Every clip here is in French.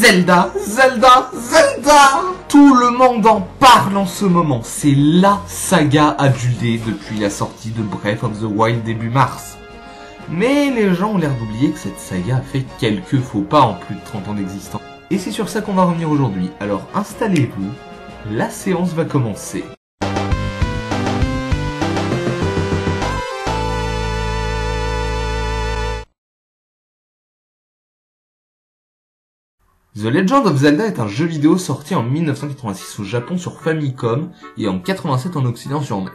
Zelda, Zelda, Zelda! Tout le monde en parle en ce moment. C'est la saga adulée depuis la sortie de Breath of the Wild début mars. Mais les gens ont l'air d'oublier que cette saga a fait quelques faux pas en plus de 30 ans d'existence. Et c'est sur ça qu'on va revenir aujourd'hui. Alors installez-vous, la séance va commencer. The Legend of Zelda est un jeu vidéo sorti en 1986 au Japon sur Famicom et en 87 en Occident sur NES.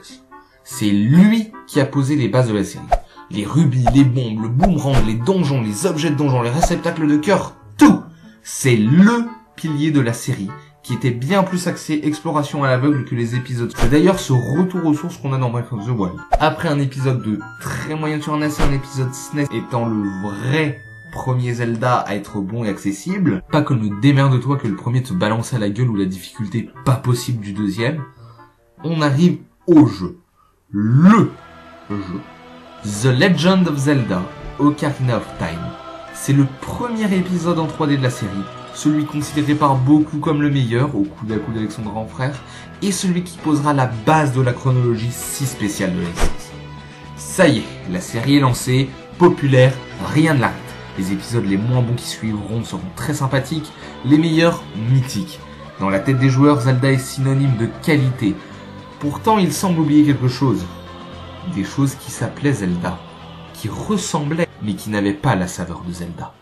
C'est lui qui a posé les bases de la série. Les rubis, les bombes, le boomerang, les donjons, les objets de donjons, les réceptacles de cœur, tout! C'est LE pilier de la série, qui était bien plus axé exploration à l'aveugle que les épisodes. C'est d'ailleurs ce retour aux sources qu'on a dans Breath of the Wild. Après un épisode de très moyen sur NES et un épisode SNES étant le vrai premier Zelda à être bon et accessible, pas comme le démerde-toi que le premier te balançait à la gueule ou la difficulté pas possible du deuxième, on arrive au jeu. Le jeu. The Legend of Zelda, Ocarina of Time. C'est le premier épisode en 3D de la série, celui considéré par beaucoup comme le meilleur, au coude à coude avec son grand frère, et celui qui posera la base de la chronologie si spéciale de la licence. Ça y est, la série est lancée, populaire, rien ne l'arrête. Les épisodes les moins bons qui suivront seront très sympathiques, les meilleurs mythiques. Dans la tête des joueurs, Zelda est synonyme de qualité. Pourtant, il semble oublier quelque chose. Des choses qui s'appelaient Zelda, qui ressemblaient, mais qui n'avaient pas la saveur de Zelda.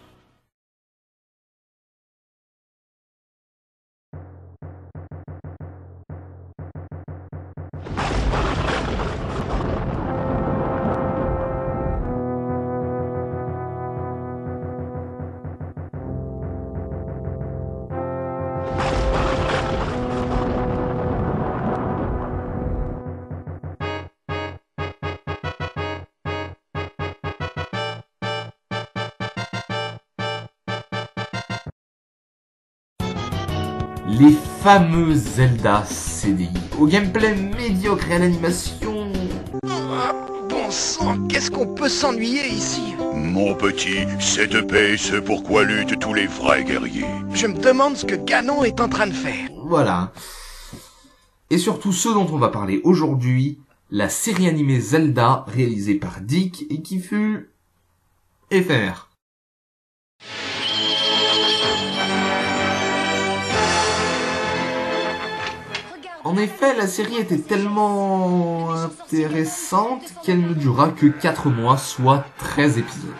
Les fameux Zelda CDI, au gameplay médiocre et à l'animation... Bon sang, qu'est-ce qu'on peut s'ennuyer ici? Mon petit, cette paix, c'est pourquoi luttent tous les vrais guerriers. Je me demande ce que Ganon est en train de faire. Voilà. Et surtout ce dont on va parler aujourd'hui, la série animée Zelda, réalisée par Dick et qui fut... éphémère. En effet, la série était tellement intéressante qu'elle ne dura que 4 mois, soit 13 épisodes.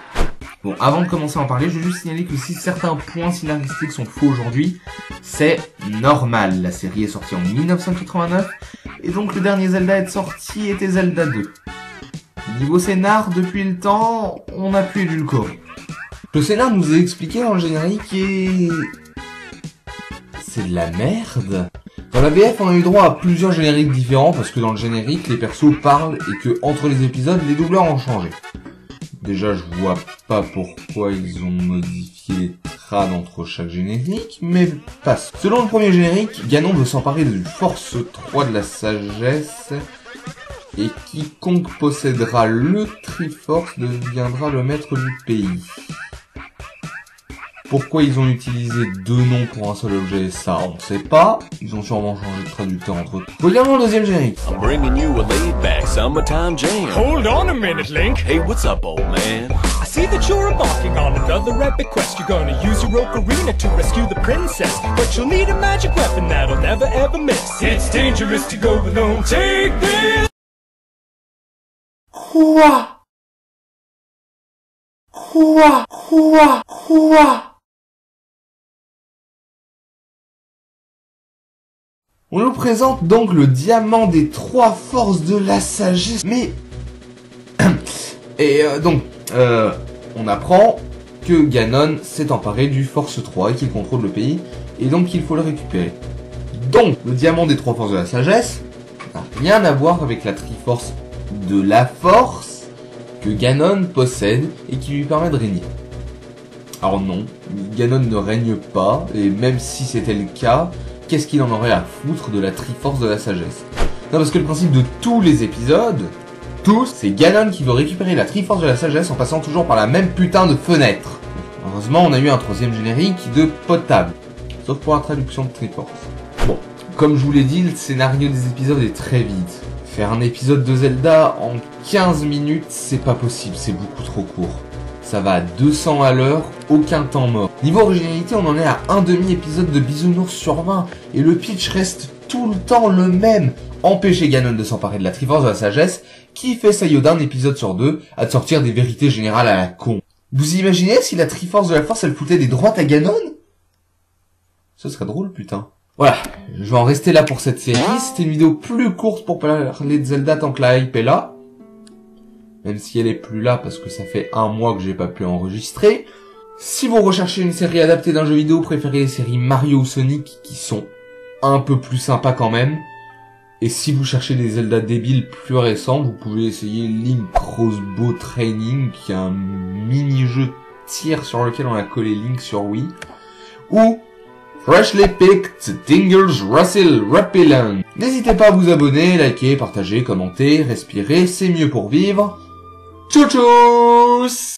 Bon, avant de commencer à en parler, je veux juste signaler que si certains points scénaristiques sont faux aujourd'hui, c'est normal. La série est sortie en 1989, et donc le dernier Zelda à être sorti était Zelda 2. Niveau scénar, depuis le temps, on a pu édulcorer. Le scénar nous est expliqué dans le générique et... c'est de la merde. Dans la VF, on a eu droit à plusieurs génériques différents parce que dans le générique, les persos parlent et que entre les épisodes, les doubleurs ont changé. Déjà, je vois pas pourquoi ils ont modifié les trades entre chaque générique, mais passe. Selon le premier générique, Ganon veut s'emparer du Force 3 de la sagesse et quiconque possédera le Triforce deviendra le maître du pays. Pourquoi ils ont utilisé 2 noms pour un seul objet, ça on sait pas. Ils ont sûrement changé de traducteur entre eux. Regardons le deuxième générique. I'm bringing you a laid-back summertime jam. Hold on a minute, Link. Hey, what's up, old man? I see that you're embarking on another epic quest. You're gonna use your ocarina to rescue the princess, but you'll need a magic weapon that'll never ever miss. It's dangerous to go alone. Take this. Quoi? On nous présente donc le diamant des 3 forces de la sagesse. Mais... on apprend que Ganon s'est emparé du Force 3 et qu'il contrôle le pays, et donc il faut le récupérer. Donc, le diamant des 3 forces de la sagesse n'a rien à voir avec la Triforce de la Force que Ganon possède et qui lui permet de régner. Alors non, Ganon ne règne pas, et même si c'était le cas, qu'est-ce qu'il en aurait à foutre de la Triforce de la Sagesse? Non, parce que le principe de tous les épisodes, c'est Ganon qui veut récupérer la Triforce de la Sagesse en passant toujours par la même putain de fenêtre. Heureusement, on a eu un troisième générique de potable. Sauf pour la traduction de Triforce. Bon, comme je vous l'ai dit, le scénario des épisodes est très vite. Faire un épisode de Zelda en 15 minutes, c'est pas possible, c'est beaucoup trop court. Ça va à 200 à l'heure, aucun temps mort. Niveau originalité, on en est à un demi-épisode de Bisounours sur 20, et le pitch reste tout le temps le même. Empêcher Ganon de s'emparer de la Triforce de la Sagesse, qui fait ça Yoda un épisode sur 2 à te sortir des vérités générales à la con. Vous imaginez si la Triforce de la Force, elle foutait des droites à Ganon? Ce serait drôle, putain. Voilà, je vais en rester là pour cette série. C'était une vidéo plus courte pour parler de Zelda tant que la hype est là. Même si elle est plus là parce que ça fait un mois que j'ai pas pu enregistrer. Si vous recherchez une série adaptée d'un jeu vidéo, préférez les séries Mario ou Sonic qui sont un peu plus sympas quand même. Et si vous cherchez des Zelda débiles plus récents, vous pouvez essayer Link Crossbow Training, qui est un mini-jeu tir sur lequel on a collé Link sur Wii. Ou Freshly Picked Tingles Russell Repellent. N'hésitez pas à vous abonner, liker, partager, commenter, respirer, c'est mieux pour vivre. Tchou tchous!